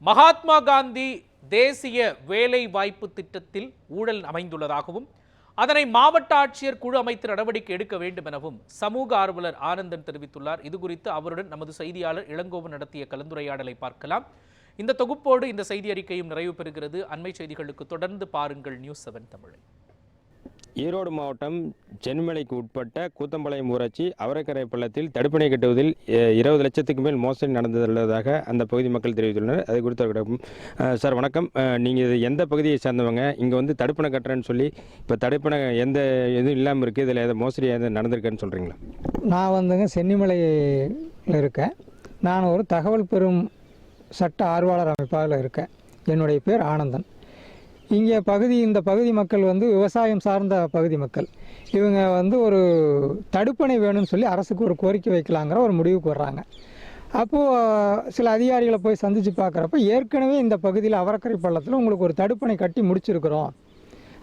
மகாத்மா காந்தி தேசிய வேலை வாய்ப்பு திட்டத்தில் ஊழல் அமைந்துள்ளதாகவும் அதனை மாவட்ட ஆட்சியர் குழு அமைத்து நடவடிக்கை எடுக்க வேண்டும் எனவும் சமூக ஆர்வலர் ஆனந்தன் தெரிவித்துள்ளார். இதுகுறித்து அவருடன் நமது செய்தியாளர் இளங்கோவன் நடத்திய கலந்துரையாடலை பார்க்கலாம். இந்த தொகுப்போடு இந்த செய்தி அறிக்கையும் நிறைவு பெறுகிறது. அண்மை செய்திகளுக்கு தொடர்ந்து பாருங்கள் News7 தமிழை. ஈரோடு மாவட்டம் சென்னிமலைக்கு உட்பட்ட கூத்தம்பாளையம் ஊராட்சி அவரக்கரை பள்ளத்தில் தடுப்பணை கட்டுவதில் 20 லட்சத்துக்கு மேல் மோசடி நடந்துள்ளதாக அந்த பகுதி மக்கள் தெரிவித்துள்ளனர். அது குறித்து சார் வணக்கம். நீங்கள் எந்த பகுதியை சேர்ந்தவங்க? இங்கே வந்து தடுப்பணை கட்டுறேன்னு சொல்லி இப்போ தடுப்பணை எந்த எதுவும் இல்லாமல் இருக்குது, இதில் எதாவது மோசடி எதாவது நடந்திருக்குன்னு சொல்கிறீங்களா? நான் வந்துங்க சென்னிமலையில் இருக்கேன். நான் ஒரு தகவல் பெறும் சட்ட ஆர்வலர் அமைப்பாக இருக்கேன். என்னுடைய பேர் ஆனந்தன். இங்கே இந்த பகுதி மக்கள் வந்து விவசாயம் சார்ந்த பகுதி மக்கள். இவங்க வந்து ஒரு தடுப்பணை வேணும்னு சொல்லி அரசுக்கு ஒரு கோரிக்கை வைக்கலாங்கிற ஒரு முடிவுக்கு வர்றாங்க. அப்போது சில அதிகாரிகளை போய் சந்தித்து பார்க்குறப்ப ஏற்கனவே இந்த பகுதியில் அவரக்கரை பள்ளத்தில் உங்களுக்கு ஒரு தடுப்பணை கட்டி முடிச்சிருக்கிறோம்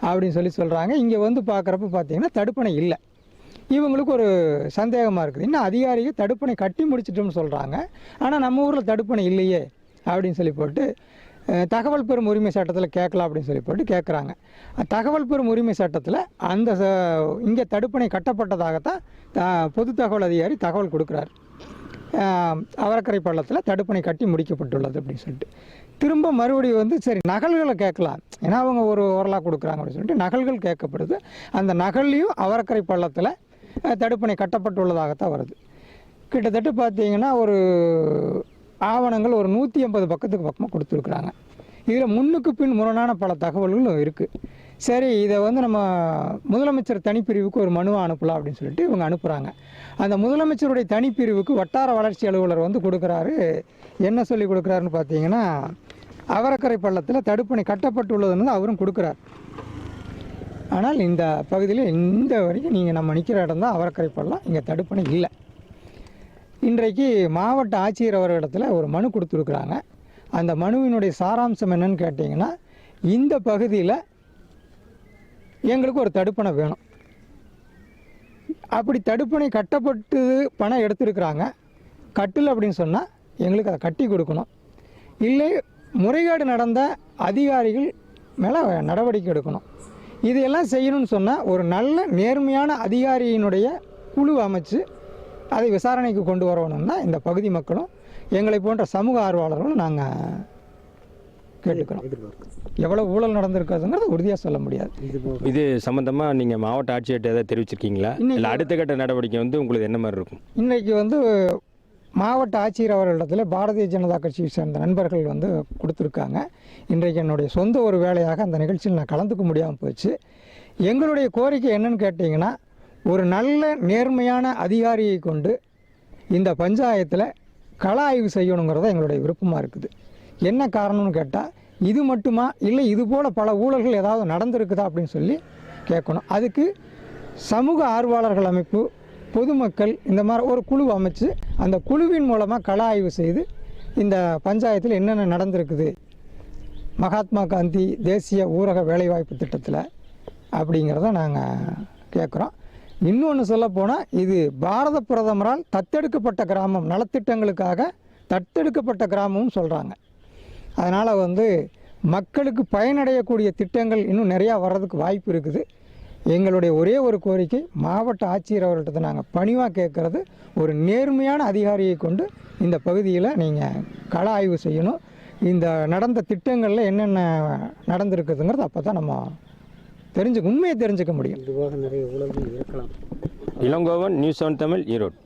அப்படின்னு சொல்கிறாங்க. இங்கே வந்து பார்க்குறப்ப பார்த்தீங்கன்னா தடுப்பணை இல்லை. இவங்களுக்கு ஒரு சந்தேகமாக இருக்குது. இன்னும் அதிகாரிகள் தடுப்பணை கட்டி முடிச்சிட்டோம்னு சொல்கிறாங்க, ஆனால் நம்ம ஊரில் தடுப்பணை இல்லையே அப்படின்னு போட்டு தகவல் பெறும் உரிமை சட்டத்தில் கேட்கலாம் அப்படின்னு போட்டு கேட்குறாங்க. தகவல் பெறும் உரிமை சட்டத்தில் அந்த இங்கே தடுப்பணை கட்டப்பட்டதாகத்தான் பொது தகவல் அதிகாரி தகவல் கொடுக்குறாரு. அவரக்கரை பள்ளத்தில் தடுப்பணை கட்டி முடிக்கப்பட்டுள்ளது அப்படின்னு சொல்லிட்டு திரும்ப மறுபடியும் வந்து சரி நகல்களை கேட்கலாம், ஏன்னா அவங்க ஒரு ஓரலாக கொடுக்குறாங்க அப்படின்னு சொல்லிட்டு நகல்கள் கேட்கப்படுது. அந்த நகல்லையும் அவரக்கரை பள்ளத்தில் தடுப்பணை கட்டப்பட்டுள்ளதாகத்தான் வருது. கிட்டத்தட்ட பார்த்தீங்கன்னா ஒரு ஆவணங்கள் ஒரு 180 பக்கத்துக்கு பக்கமாக கொடுத்துருக்குறாங்க. இதில் முன்னுக்கு பின் முரணான பல தகவல்களும் இருக்குது. சரி, இதை வந்து நம்ம முதலமைச்சர் தனிப்பிரிவுக்கு ஒரு மனுவை அனுப்பலாம் அப்படின்னு சொல்லிட்டு இவங்க அனுப்புகிறாங்க. அந்த முதலமைச்சருடைய தனிப்பிரிவுக்கு வட்டார வளர்ச்சி அலுவலர் வந்து கொடுக்குறாரு. என்ன சொல்லி கொடுக்குறாருன்னு பார்த்தீங்கன்னா அவரக்கரை பள்ளத்தில் தடுப்பணை கட்டப்பட்டுள்ளதுன்னு அவரும் கொடுக்குறார். ஆனால் இந்த பகுதியில் இந்த வரைக்கும் நீங்கள் நம்ம நிற்கிற இடம் தான் அவரக்கரை பள்ளம், இங்கே தடுப்பணை இல்லை. இன்றைக்கு மாவட்ட ஆட்சியர் அவர்களிடத்தில் ஒரு மனு கொடுத்துருக்குறாங்க. அந்த மனுவினுடைய சாராம்சம் என்னன்னு கேட்டிங்கன்னா, இந்த பகுதியில் எங்களுக்கு ஒரு தடுப்பணை வேணும். அப்படி தடுப்பணை கட்டப்பட்டு பணம் எடுத்துருக்குறாங்க. கட்டல அப்படின்னு சொன்னால் எங்களுக்கு அதை கட்டி கொடுக்கணும். இல்லை முறைகேடு நடந்த அதிகாரிகள் மேலே நடவடிக்கை எடுக்கணும். இதையெல்லாம் செய்யணும்னு சொன்னால் ஒரு நல்ல நேர்மையான அதிகாரியினுடைய குழு அமைச்சு அதை விசாரணைக்கு கொண்டு வரணும்னா இந்த பகுதி மக்களும் எங்களை போன்ற சமூக ஆர்வலர்களும் நாங்கள் கேட்டுக்கிறோம். எவ்வளோ ஊழல் நடந்திருக்கிறதுங்கிறத உறுதியாக சொல்ல முடியாது. இது சம்மந்தமாக நீங்கள் மாவட்ட ஆட்சியர்கிட்ட எதாவது தெரிவிச்சிருக்கீங்களா? இல்லை அடுத்த கட்ட நடவடிக்கை வந்து உங்களுக்கு என்ன மாதிரி இருக்கும்? இன்றைக்கு வந்து மாவட்ட ஆட்சியர் அவர்களிடத்தில் பாரதிய ஜனதா கட்சியை சேர்ந்த நண்பர்கள் வந்து கொடுத்துருக்காங்க. இன்றைக்கு என்னுடைய சொந்த ஒரு வேலையாக அந்த நிகழ்ச்சியில் நான் கலந்துக்க முடியாமல் போச்சு. எங்களுடைய கோரிக்கை என்னன்னு கேட்டிங்கன்னா, ஒரு நல்ல நேர்மையான அதிகாரியை கொண்டு இந்த பஞ்சாயத்தில் கள ஆய்வு செய்யணுங்கிறத எங்களுடைய விருப்பமாக இருக்குது. என்ன காரணம்னு கேட்டால், இது மட்டுமா இல்லை இது போல் பல ஊழல்கள் ஏதாவது நடந்திருக்குதா அப்படின்னு சொல்லி கேட்கணும். அதுக்கு சமூக ஆர்வலர்கள் அமைப்பு, பொதுமக்கள் இந்த மாதிரி ஒரு குழு அமைச்சு அந்த குழுவின் மூலமாக கள ஆய்வு செய்து இந்த பஞ்சாயத்தில் என்னென்ன நடந்திருக்குது மகாத்மா காந்தி தேசிய ஊரக வேலைவாய்ப்பு திட்டத்தில் அப்படிங்கிறத நாங்கள் கேட்குறோம். இன்னொன்று சொல்லப்போனால், இது பாரத பிரதமரால் தத்தெடுக்கப்பட்ட கிராமம், நலத்திட்டங்களுக்காக தத்தெடுக்கப்பட்ட கிராமம்னு சொல்கிறாங்க. அதனால் வந்து மக்களுக்கு பயனடையக்கூடிய திட்டங்கள் இன்னும் நிறையா வர்றதுக்கு வாய்ப்பு இருக்குது. எங்களுடைய ஒரே ஒரு கோரிக்கை, மாவட்ட ஆட்சியர் அவர்கிட்ட நாங்கள் பணிவாக கேட்குறது, ஒரு நேர்மையான அதிகாரியை கொண்டு இந்த பகுதியில் நீங்கள் கள ஆய்வு செய்யணும். இந்த நடந்த திட்டங்களில் என்னென்ன நடந்திருக்குதுங்கிறது அப்போ தான் நம்ம உண்மையை தெரிஞ்சுக்க முடியும். இளங்கோவன், News7 தமிழ், ஈரோடு.